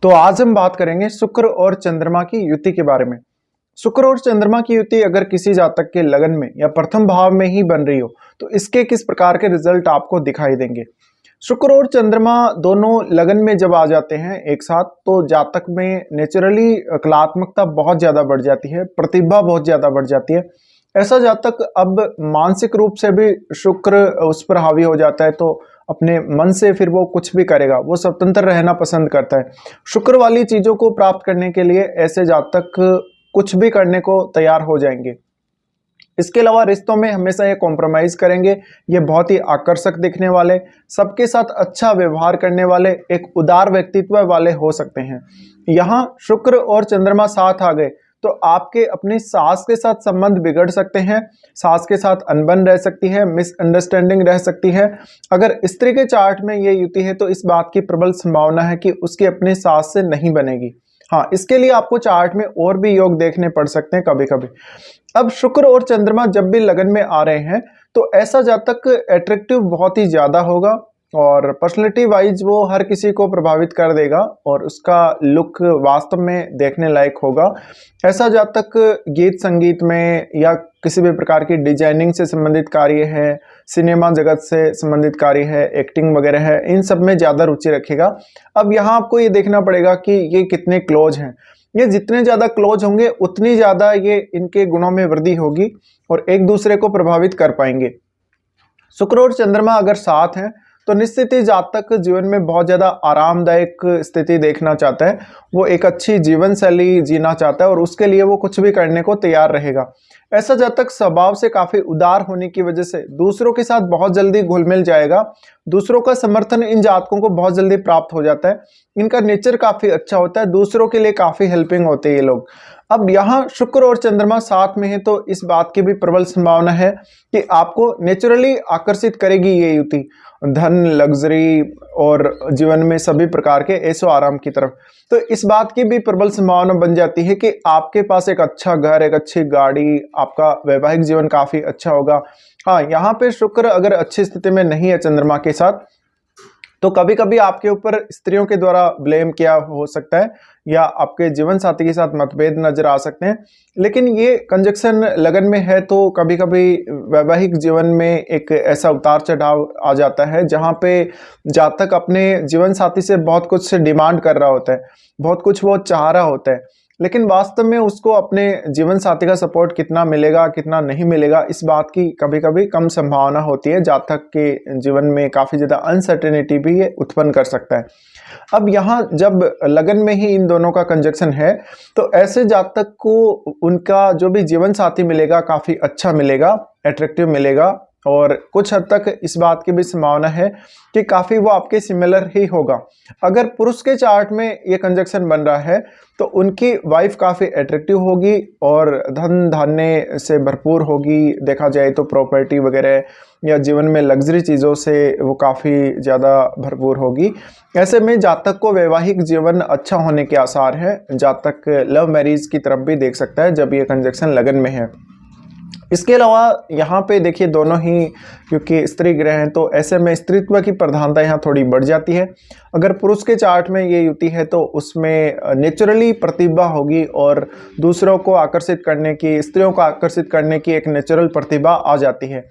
तो आज हम बात करेंगे शुक्र और चंद्रमा की युति के बारे में। शुक्र और चंद्रमा की युति अगर किसी जातक के लगन में या प्रथम भाव में ही बन रही हो तो इसके किस प्रकार के रिजल्ट आपको दिखाई देंगे। शुक्र और चंद्रमा दोनों लगन में जब आ जाते हैं एक साथ तो जातक में नेचुरली कलात्मकता बहुत ज्यादा बढ़ जाती है, प्रतिभा बहुत ज्यादा बढ़ जाती है। ऐसा जातक अब मानसिक रूप से भी शुक्र उस पर हावी हो जाता है तो अपने मन से फिर वो कुछ भी करेगा, वो स्वतंत्र रहना पसंद करता है। शुक्र वाली चीजों को प्राप्त करने के लिए ऐसे जातक कुछ भी करने को तैयार हो जाएंगे। इसके अलावा रिश्तों में हमेशा ये कॉम्प्रोमाइज करेंगे, ये बहुत ही आकर्षक दिखने वाले, सबके साथ अच्छा व्यवहार करने वाले, एक उदार व्यक्तित्व वाले हो सकते हैं। यहाँ शुक्र और चंद्रमा साथ आ गए तो आपके अपनी सास के साथ संबंध बिगड़ सकते हैं, सास के साथ अनबन रह सकती है, मिसअंडरस्टैंडिंग रह सकती है। अगर स्त्री के चार्ट में ये युति है तो इस बात की प्रबल संभावना है कि उसकी अपनी सास से नहीं बनेगी। हाँ, इसके लिए आपको चार्ट में और भी योग देखने पड़ सकते हैं कभी कभी। अब शुक्र और चंद्रमा जब भी लगन में आ रहे हैं तो ऐसा जातक एट्रैक्टिव बहुत ही ज्यादा होगा और पर्सनैलिटी वाइज वो हर किसी को प्रभावित कर देगा और उसका लुक वास्तव में देखने लायक होगा। ऐसा जातक गीत संगीत में या किसी भी प्रकार की डिजाइनिंग से संबंधित कार्य है, सिनेमा जगत से संबंधित कार्य है, एक्टिंग वगैरह है, इन सब में ज़्यादा रुचि रखेगा। अब यहाँ आपको ये देखना पड़ेगा कि ये कितने क्लोज हैं। ये जितने ज़्यादा क्लोज होंगे उतनी ज़्यादा ये इनके गुणों में वृद्धि होगी और एक दूसरे को प्रभावित कर पाएंगे। शुक्र और चंद्रमा अगर साथ हैं तो निश्चित ही जातक जीवन में बहुत ज़्यादा आरामदायक स्थिति देखना चाहता है, वो एक अच्छी जीवन शैली जीना चाहता है और उसके लिए वो कुछ भी करने को तैयार रहेगा। ऐसा जातक स्वभाव से काफ़ी उदार होने की वजह से दूसरों के साथ बहुत जल्दी घुल मिल जाएगा। दूसरों का समर्थन इन जातकों को बहुत जल्दी प्राप्त हो जाता है। इनका नेचर काफ़ी अच्छा होता है, दूसरों के लिए काफ़ी हेल्पिंग होते हैं ये लोग। अब यहाँ शुक्र और चंद्रमा साथ में है तो इस बात की भी प्रबल संभावना है कि आपको नेचुरली आकर्षित करेगी ये युति धन, लग्जरी और जीवन में सभी प्रकार के ऐशो आराम की तरफ। तो इस बात की भी प्रबल संभावना बन जाती है कि आपके पास एक अच्छा घर, एक अच्छी गाड़ी, आपका वैवाहिक जीवन काफी अच्छा होगा। हाँ, यहाँ पे शुक्र अगर अच्छी स्थिति में नहीं है चंद्रमा के साथ तो कभी कभी आपके ऊपर स्त्रियों के द्वारा ब्लेम किया हो सकता है या आपके जीवन साथी के साथ मतभेद नजर आ सकते हैं। लेकिन ये कंजक्शन लगन में है तो कभी कभी वैवाहिक जीवन में एक ऐसा उतार चढ़ाव आ जाता है जहाँ पे जातक अपने जीवन साथी से बहुत कुछ से डिमांड कर रहा होता है, बहुत कुछ वो चाह रहा होता है, लेकिन वास्तव में उसको अपने जीवन साथी का सपोर्ट कितना मिलेगा कितना नहीं मिलेगा इस बात की कभी कभी कम संभावना होती है। जातक के जीवन में काफ़ी ज़्यादा अनसर्टेनिटी भी ये उत्पन्न कर सकता है। अब यहाँ जब लगन में ही इन दोनों का कंजक्शन है तो ऐसे जातक को उनका जो भी जीवन साथी मिलेगा काफ़ी अच्छा मिलेगा, एट्रैक्टिव मिलेगा और कुछ हद तक इस बात की भी संभावना है कि काफ़ी वो आपके सिमिलर ही होगा। अगर पुरुष के चार्ट में ये कंजक्शन बन रहा है तो उनकी वाइफ काफ़ी एट्रैक्टिव होगी और धन धान्य से भरपूर होगी, देखा जाए तो प्रॉपर्टी वगैरह या जीवन में लग्जरी चीज़ों से वो काफ़ी ज़्यादा भरपूर होगी। ऐसे में जातक को वैवाहिक जीवन अच्छा होने के आसार हैं। जातक लव मैरिज की तरफ भी देख सकता है जब ये कंजक्शन लगन में है। इसके अलावा यहाँ पे देखिए दोनों ही क्योंकि स्त्री ग्रह हैं तो ऐसे में स्त्रीत्व की प्रधानता यहाँ थोड़ी बढ़ जाती है। अगर पुरुष के चार्ट में ये युति है तो उसमें नेचुरली प्रतिभा होगी और दूसरों को आकर्षित करने की, स्त्रियों को आकर्षित करने की एक नेचुरल प्रतिभा आ जाती है।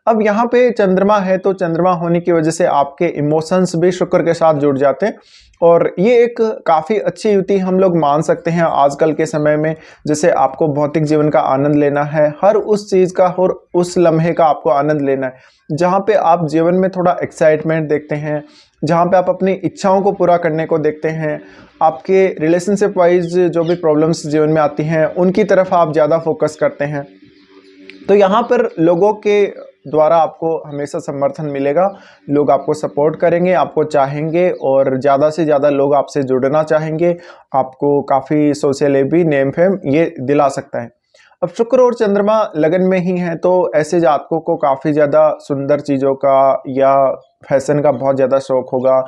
अब यहाँ पे चंद्रमा है तो चंद्रमा होने की वजह से आपके इमोशंस भी शुक्र के साथ जुड़ जाते हैं और ये एक काफ़ी अच्छी युति हम लोग मान सकते हैं आजकल के समय में। जैसे आपको भौतिक जीवन का आनंद लेना है, हर उस चीज़ का और उस लम्हे का आपको आनंद लेना है जहाँ पे आप जीवन में थोड़ा एक्साइटमेंट देखते हैं, जहाँ पे आप अपनी इच्छाओं को पूरा करने को देखते हैं, आपके रिलेशनशिप वाइज जो भी प्रॉब्लम्स जीवन में आती हैं उनकी तरफ आप ज़्यादा फोकस करते हैं। तो यहाँ पर लोगों के द्वारा आपको हमेशा समर्थन मिलेगा, लोग आपको सपोर्ट करेंगे, आपको चाहेंगे और ज़्यादा से ज़्यादा लोग आपसे जुड़ना चाहेंगे। आपको काफ़ी सोशलिटी, नेम फेम ये दिला सकता है। अब शुक्र और चंद्रमा लगन में ही हैं तो ऐसे जातकों को काफ़ी ज़्यादा सुंदर चीज़ों का या फैशन का बहुत ज़्यादा शौक होगा,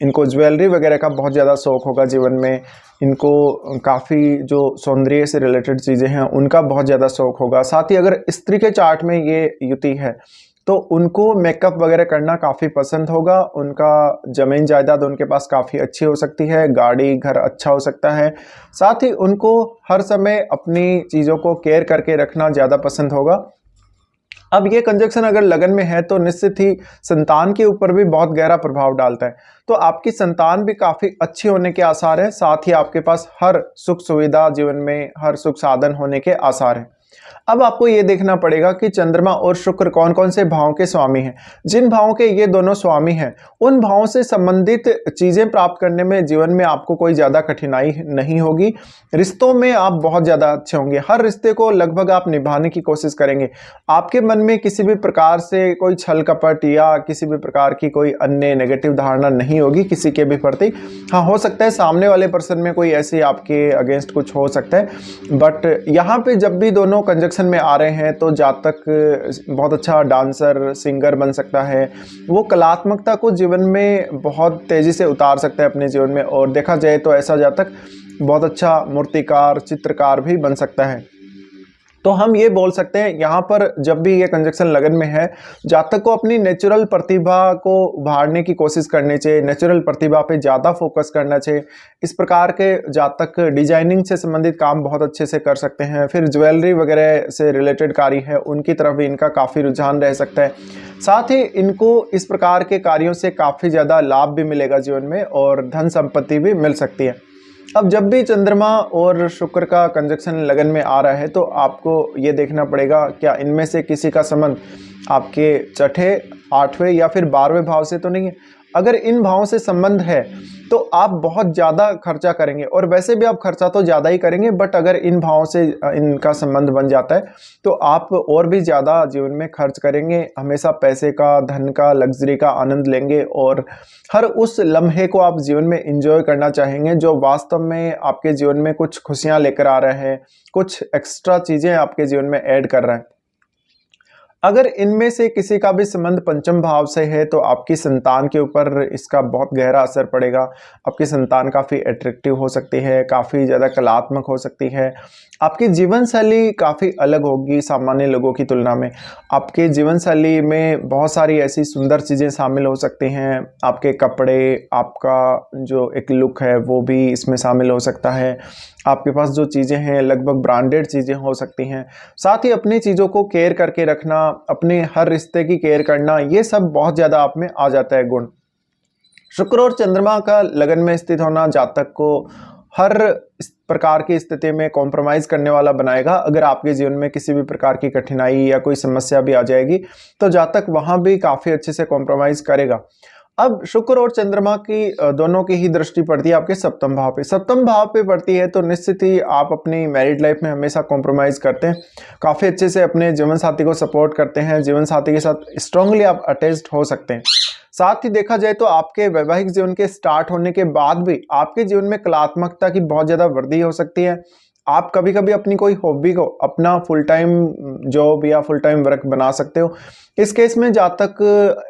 इनको ज्वेलरी वगैरह का बहुत ज़्यादा शौक होगा जीवन में, इनको काफ़ी जो सौंदर्य से रिलेटेड चीज़ें हैं उनका बहुत ज़्यादा शौक होगा। साथ ही अगर स्त्री के चार्ट में ये युति है तो उनको मेकअप वगैरह करना काफ़ी पसंद होगा। उनका ज़मीन जायदाद उनके पास काफ़ी अच्छी हो सकती है, गाड़ी घर अच्छा हो सकता है। साथ ही उनको हर समय अपनी चीज़ों को केयर करके रखना ज़्यादा पसंद होगा। अब ये कंजक्शन अगर लगन में है तो निश्चित ही संतान के ऊपर भी बहुत गहरा प्रभाव डालता है। तो आपकी संतान भी काफ़ी अच्छी होने के आसार हैं, साथ ही आपके पास हर सुख सुविधा जीवन में, हर सुख साधन होने के आसार हैं। अब आपको ये देखना पड़ेगा कि चंद्रमा और शुक्र कौन कौन से भावों के स्वामी हैं। जिन भावों के ये दोनों स्वामी हैं, उन भावों से संबंधित चीज़ें प्राप्त करने में जीवन में आपको कोई ज़्यादा कठिनाई नहीं होगी। रिश्तों में आप बहुत ज़्यादा अच्छे होंगे, हर रिश्ते को लगभग आप निभाने की कोशिश करेंगे। आपके मन में किसी भी प्रकार से कोई छल कपट या किसी भी प्रकार की कोई अन्य नेगेटिव धारणा नहीं होगी किसी के भी प्रति। हाँ, हो सकता है सामने वाले पर्सन में कोई ऐसी आपके अगेंस्ट कुछ हो सकता है, बट यहाँ पे जब भी दोनों कंजक्शन में आ रहे हैं तो जातक बहुत अच्छा डांसर, सिंगर बन सकता है। वो कलात्मकता को जीवन में बहुत तेज़ी से उतार सकता है अपने जीवन में, और देखा जाए तो ऐसा जातक बहुत अच्छा मूर्तिकार, चित्रकार भी बन सकता है। तो हम ये बोल सकते हैं यहाँ पर जब भी ये कंजक्शन लगन में है, जातक को अपनी नेचुरल प्रतिभा को उभारने की कोशिश करनी चाहिए, नेचुरल प्रतिभा पे ज़्यादा फोकस करना चाहिए। इस प्रकार के जातक डिजाइनिंग से संबंधित काम बहुत अच्छे से कर सकते हैं। फिर ज्वेलरी वगैरह से रिलेटेड कार्य है, उनकी तरफ भी इनका काफ़ी रुझान रह सकता है। साथ ही इनको इस प्रकार के कार्यों से काफ़ी ज़्यादा लाभ भी मिलेगा जीवन में, और धन संपत्ति भी मिल सकती है। अब जब भी चंद्रमा और शुक्र का कंजक्शन लगन में आ रहा है तो आपको ये देखना पड़ेगा क्या इनमें से किसी का संबंध आपके छठे, 8वें या फिर 12वें भाव से तो नहीं है। अगर इन भावों से संबंध है तो आप बहुत ज़्यादा खर्चा करेंगे, और वैसे भी आप खर्चा तो ज़्यादा ही करेंगे, बट अगर इन भावों से इनका संबंध बन जाता है तो आप और भी ज़्यादा जीवन में खर्च करेंगे, हमेशा पैसे का, धन का, लग्जरी का आनंद लेंगे, और हर उस लम्हे को आप जीवन में एंजॉय करना चाहेंगे जो वास्तव में आपके जीवन में कुछ खुशियाँ लेकर आ रहे हैं, कुछ एक्स्ट्रा चीज़ें आपके जीवन में ऐड कर रहे हैं। अगर इनमें से किसी का भी संबंध पंचम भाव से है तो आपकी संतान के ऊपर इसका बहुत गहरा असर पड़ेगा। आपकी संतान काफ़ी अट्रैक्टिव हो सकती है, काफ़ी ज़्यादा कलात्मक हो सकती है। आपकी जीवन शैली काफ़ी अलग होगी सामान्य लोगों की तुलना में। आपके जीवन शैली में बहुत सारी ऐसी सुंदर चीज़ें शामिल हो सकती हैं। आपके कपड़े, आपका जो एक लुक है वो भी इसमें शामिल हो सकता है। आपके पास जो चीज़ें हैं लगभग ब्रांडेड चीज़ें हो सकती हैं। साथ ही अपनी चीज़ों को केयर करके रखना, अपने हर रिश्ते की केयर करना, ये सब बहुत ज़्यादा आप में आ जाता है गुण। शुक्र और चंद्रमा का लगन में स्थित होना जातक को हर इस प्रकार की स्थिति में कॉम्प्रोमाइज़ करने वाला बनाएगा। अगर आपके जीवन में किसी भी प्रकार की कठिनाई या कोई समस्या भी आ जाएगी तो जातक वहाँ भी काफ़ी अच्छे से कॉम्प्रोमाइज़ करेगा। अब शुक्र और चंद्रमा की दोनों की ही दृष्टि पड़ती है आपके सप्तम भाव पे। सप्तम भाव पे पड़ती है तो निश्चित ही आप अपनी मैरिड लाइफ में हमेशा कॉम्प्रोमाइज़ करते हैं, काफ़ी अच्छे से अपने जीवन साथी को सपोर्ट करते हैं, जीवन साथी के साथ स्ट्रांगली आप अटैच्ड हो सकते हैं। साथ ही देखा जाए तो आपके वैवाहिक जीवन के स्टार्ट होने के बाद भी आपके जीवन में कलात्मकता की बहुत ज़्यादा वृद्धि हो सकती है। आप कभी कभी अपनी कोई हॉबी को अपना फुल टाइम जॉब या फुल टाइम वर्क बना सकते हो। इस केस में जातक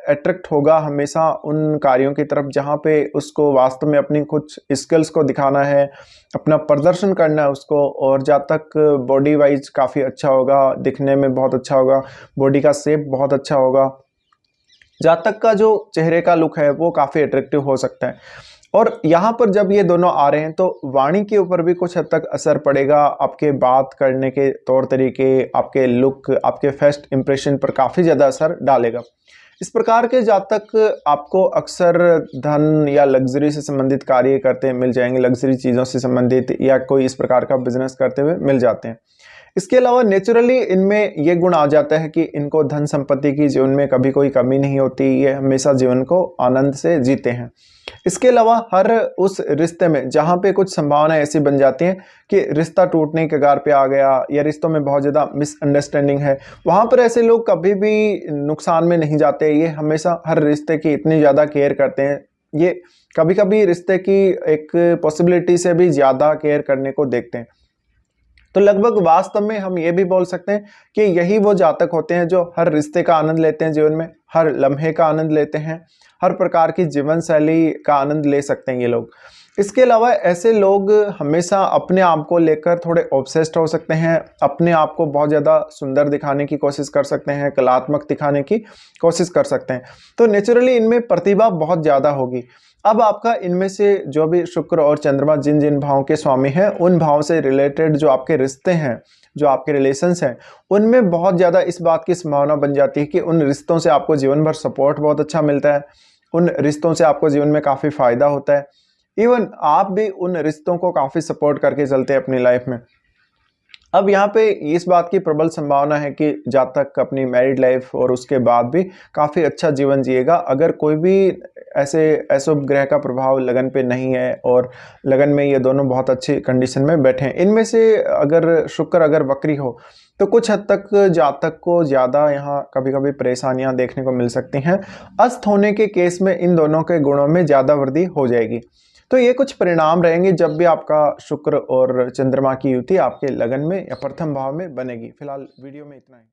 अट्रैक्ट होगा हमेशा उन कार्यों की तरफ जहाँ पे उसको वास्तव में अपनी कुछ स्किल्स को दिखाना है, अपना प्रदर्शन करना है उसको, और जातक बॉडी वाइज काफ़ी अच्छा होगा, दिखने में बहुत अच्छा होगा, बॉडी का शेप बहुत अच्छा होगा। जातक का जो चेहरे का लुक है वो काफ़ी अट्रैक्टिव हो सकता है। और यहाँ पर जब ये दोनों आ रहे हैं तो वाणी के ऊपर भी कुछ हद तक असर पड़ेगा। आपके बात करने के तौर तरीके, आपके लुक, आपके फर्स्ट इंप्रेशन पर काफ़ी ज़्यादा असर डालेगा। इस प्रकार के जातक आपको अक्सर धन या लग्जरी से संबंधित कार्य करते मिल जाएंगे, लग्जरी चीज़ों से संबंधित, या कोई इस प्रकार का बिजनेस करते हुए मिल जाते हैं। इसके अलावा नेचुरली इनमें ये गुण आ जाता है कि इनको धन संपत्ति की जीवन में कभी कोई कमी नहीं होती, ये हमेशा जीवन को आनंद से जीते हैं। इसके अलावा हर उस रिश्ते में जहाँ पे कुछ संभावना ऐसी बन जाती हैं कि रिश्ता टूटने के कगार पे आ गया या रिश्तों में बहुत ज़्यादा मिसअंडरस्टैंडिंग है, वहाँ पर ऐसे लोग कभी भी नुकसान में नहीं जाते। ये हमेशा हर रिश्ते की इतनी ज़्यादा केयर करते हैं, ये कभी कभी रिश्ते की एक पॉसिबिलिटी से भी ज़्यादा केयर करने को देखते हैं। तो लगभग वास्तव में हम ये भी बोल सकते हैं कि यही वो जातक होते हैं जो हर रिश्ते का आनंद लेते हैं जीवन में, हर लम्हे का आनंद लेते हैं, हर प्रकार की जीवन शैली का आनंद ले सकते हैं ये लोग। इसके अलावा ऐसे लोग हमेशा अपने आप को लेकर थोड़े ऑब्सेस्ड हो सकते हैं, अपने आप को बहुत ज़्यादा सुंदर दिखाने की कोशिश कर सकते हैं, कलात्मक दिखाने की कोशिश कर सकते हैं। तो नेचुरली इनमें प्रतिभा बहुत ज़्यादा होगी। अब आपका इनमें से जो भी शुक्र और चंद्रमा जिन जिन भावों के स्वामी हैं, उन भावों से रिलेटेड जो आपके रिश्ते हैं, जो आपके रिलेशंस हैं, उनमें बहुत ज़्यादा इस बात की संभावना बन जाती है कि उन रिश्तों से आपको जीवन भर सपोर्ट बहुत अच्छा मिलता है, उन रिश्तों से आपको जीवन में काफ़ी फ़ायदा होता है। इवन आप भी उन रिश्तों को काफ़ी सपोर्ट करके चलते हैं अपनी लाइफ में। अब यहाँ पे इस बात की प्रबल संभावना है कि जातक अपनी मैरिड लाइफ और उसके बाद भी काफ़ी अच्छा जीवन जिएगा, अगर कोई भी ऐसे अशुभ ग्रह का प्रभाव लगन पे नहीं है और लगन में ये दोनों बहुत अच्छी कंडीशन में बैठे हैं। इनमें से अगर शुक्र अगर वक्री हो तो कुछ हद तक जातक को ज़्यादा यहाँ कभी कभी परेशानियाँ देखने को मिल सकती हैं। अस्त होने के केस में इन दोनों के गुणों में ज़्यादा वृद्धि हो जाएगी। तो ये कुछ परिणाम रहेंगे जब भी आपका शुक्र और चंद्रमा की युति आपके लगन में या प्रथम भाव में बनेगी। फिलहाल वीडियो में इतना ही।